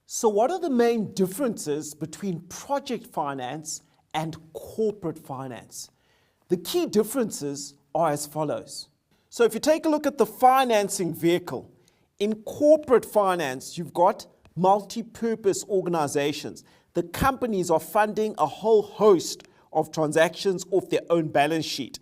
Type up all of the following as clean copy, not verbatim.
So what are the main differences between project finance and corporate finance? The key differences are as follows. So if you take a look at the financing vehicle, in corporate finance, you've got multi-purpose organizations. The companies are funding a whole host of transactions off their own balance sheet.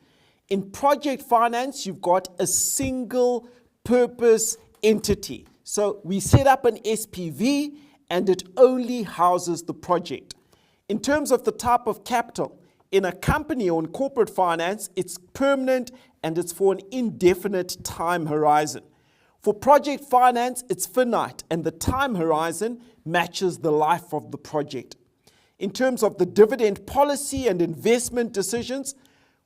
In project finance, you've got a single purpose entity. So we set up an SPV and it only houses the project. In terms of the type of capital, in a company or in corporate finance, it's permanent and it's for an indefinite time horizon. For project finance, it's finite and the time horizon matches the life of the project. In terms of the dividend policy and investment decisions,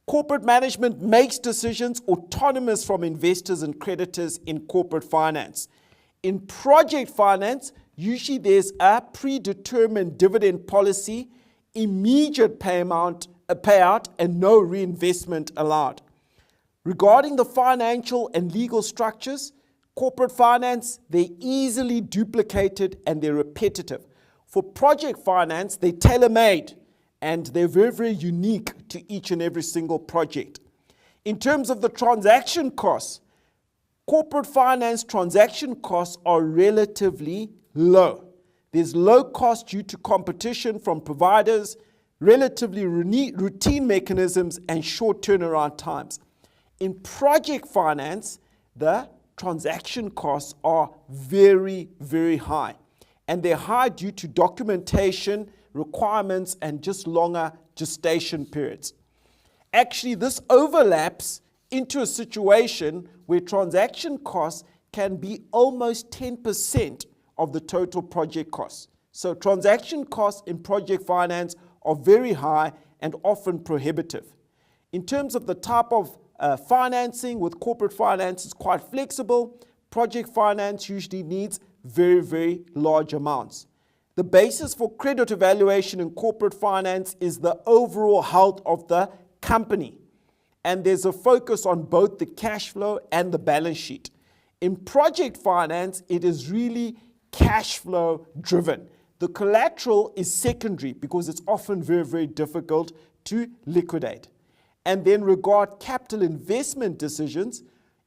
corporate management makes decisions autonomous from investors and creditors in corporate finance. In project finance, usually there's a predetermined dividend policy, immediate payout, and no reinvestment allowed. Regarding the financial and legal structures, corporate finance, they're easily duplicated and they're repetitive. For project finance, they're tailor-made and they're very, very unique to each and every single project. In terms of the transaction costs, corporate finance transaction costs are relatively low. There's low cost due to competition from providers, relatively routine mechanisms, and short turnaround times. In project finance, the transaction costs are very, very high. And they're high due to documentation requirements and just longer gestation periods. Actually, this overlaps into a situation where transaction costs can be almost 10% of the total project costs. So transaction costs in project finance are very high and often prohibitive. In terms of the type of financing, with corporate finance, it's quite flexible. Project finance usually needs very, very large amounts. The basis for credit evaluation in corporate finance is the overall health of the company. And there's a focus on both the cash flow and the balance sheet. In project finance, it is really cash flow driven. The collateral is secondary because it's often very, very difficult to liquidate. And then regard capital investment decisions.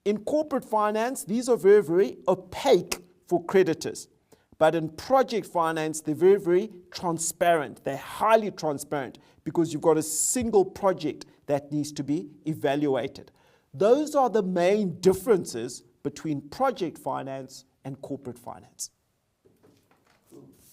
In corporate finance, these are very, very opaque for creditors. But in project finance, they're very, very transparent. They're highly transparent because you've got a single project that needs to be evaluated. Those are the main differences between project finance and corporate finance.